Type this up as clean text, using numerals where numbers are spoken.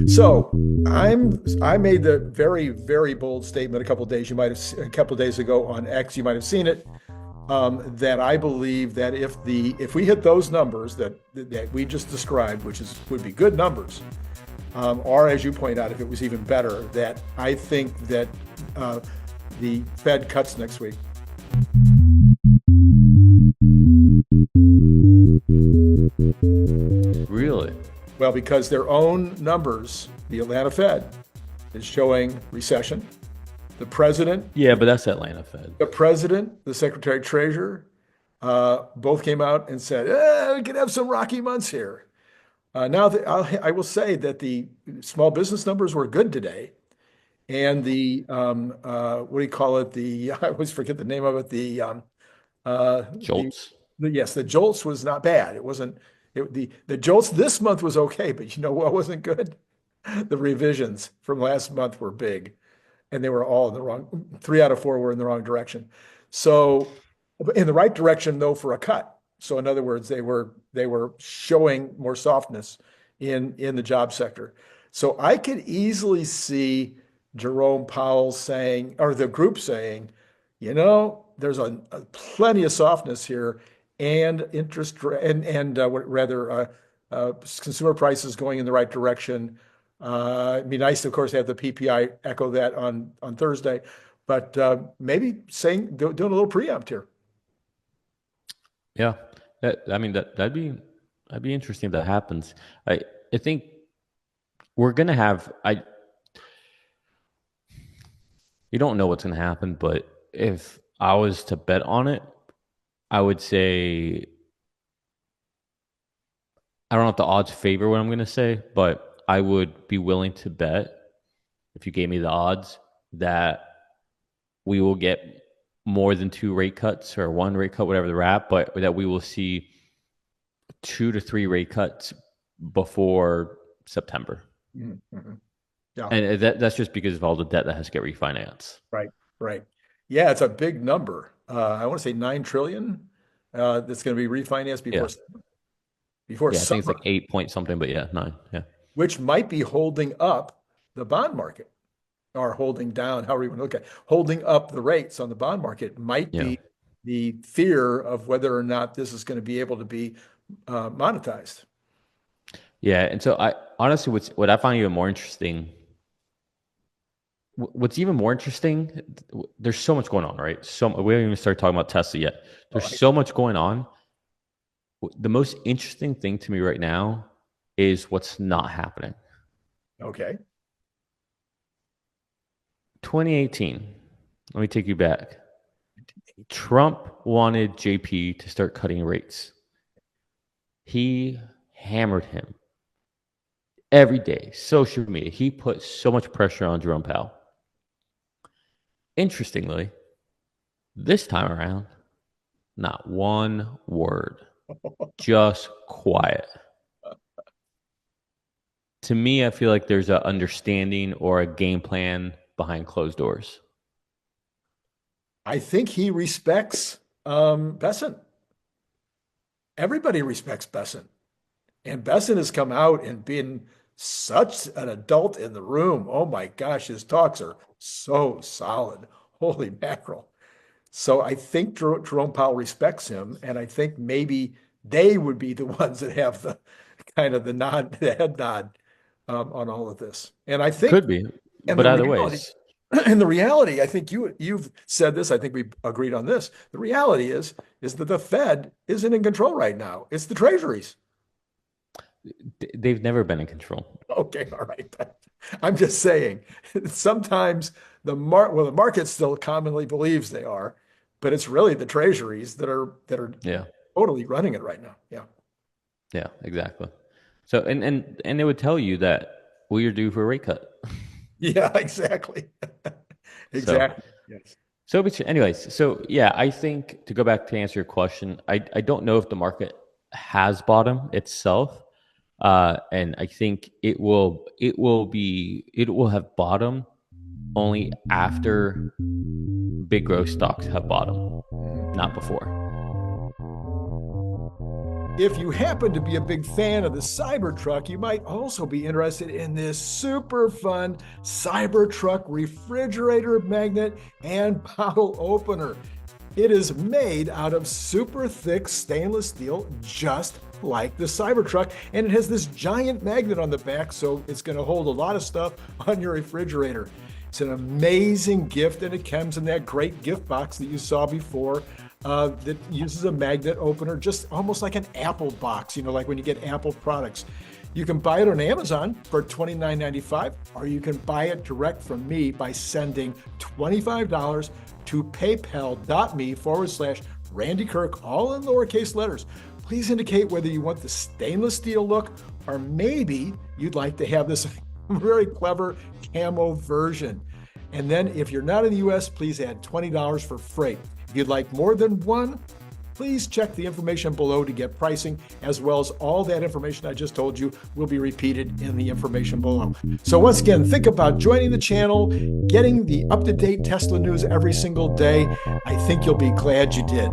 So I made the very, very bold statement a couple of days ago on X. You might have seen it. That I believe that if we hit those numbers that we just described, which would be good numbers, or as you point out, if it was even better, that I think that the Fed cuts next week. Really? Well, because their own numbers, the Atlanta Fed is showing recession. The president, Yeah, but that's Atlanta Fed. the president, the secretary treasurer, both came out and said, we could have some rocky months here. I will say that the small business numbers were good today. And the, what do you call it? I always forget the name of it. Uh, the, Jolts. yes, the jolts was not bad. It wasn't, the jolts this month was okay, but you know what wasn't good? The revisions from last month were big, and they were all in the wrong, 3 out of 4 were in the wrong direction. So in the right direction though for a cut. So in other words, they were showing more softness in the job sector. So I could easily see Jerome Powell saying, or the group saying, there's a plenty of softness here, and consumer prices going in the right direction. It'd be nice, of course, to have the PPI echo that on Thursday, but maybe doing a little preempt here. Yeah. That'd be interesting if that happens. I think we're gonna have you don't know what's gonna happen, but if I was to bet on it, I would say I don't know if the odds favor what I'm gonna say, but I would be willing to bet if you gave me the odds that we will get more than 2 rate cuts or 1 rate cut, whatever they're at, but that we will see 2 to 3 rate cuts before September. Mm-hmm. Yeah. And that's just because of all the debt that has to get refinanced. Right. Yeah, it's a big number. I want to say 9 trillion that's going to be refinanced Yeah. before Yeah, I think it's summer, like 8 point something, but yeah, 9. Yeah. which might be holding up the bond market, or holding down, however you want to look at it. Holding up the rates on the bond market might Yeah. be the fear of whether or not this is going to be able to be monetized. Yeah. And so I honestly, what I find even more interesting, what's even more interesting, there's so much going on, right? We haven't even started talking about Tesla yet. There's so much going on. The most interesting thing to me right now is what's not happening. Okay. 2018, let me take you back. Trump wanted JP to start cutting rates. He hammered him every day, social media. He put so much pressure on Jerome Powell. Interestingly, this time around, not one word, just quiet. To me, I feel like there's an understanding or a game plan behind closed doors. I think he respects Besant. Everybody respects Besant. And Besant has come out and been such an adult in the room. Oh my gosh, his talks are so solid. Holy mackerel. So I think Jerome Powell respects him, and I think maybe they would be the ones that have the kind of the head nod on all of this. And I think Could be, and but the either reality, ways. and the reality, I think you've said this, I think we agreed on this. The reality is that the Fed isn't in control right now. It's the treasuries. They've never been in control. Okay, all right. I'm just saying, sometimes the market still commonly believes they are, but it's really the treasuries that are Yeah. totally running it right now. Yeah. Yeah, exactly. So and they would tell you that you're due for a rate cut. Yeah, exactly. Exactly. Yes. So anyways, so yeah, I think to go back to answer your question, I don't know if the market has bottomed itself. And I think it will have bottomed only after big growth stocks have bottomed, not before. If you happen to be a big fan of the Cybertruck, you might also be interested in this super fun Cybertruck refrigerator magnet and bottle opener. It is made out of super thick stainless steel, just like the Cybertruck, and it has this giant magnet on the back, so it's going to hold a lot of stuff on your refrigerator. It's an amazing gift, and it comes in that great gift box that you saw before that uses a magnet opener, just almost like an Apple box, like when you get Apple products. You can buy it on Amazon for $29.95, or you can buy it direct from me by sending $25 to paypal.me/Randy Kirk, all in lowercase letters. Please indicate whether you want the stainless steel look, or maybe you'd like to have this very clever camo version. And then if you're not in the US, please add $20 for freight. If you'd like more than one, please check the information below to get pricing, as well as all that information I just told you will be repeated in the information below. So once again, think about joining the channel, getting the up-to-date Tesla news every single day. I think you'll be glad you did.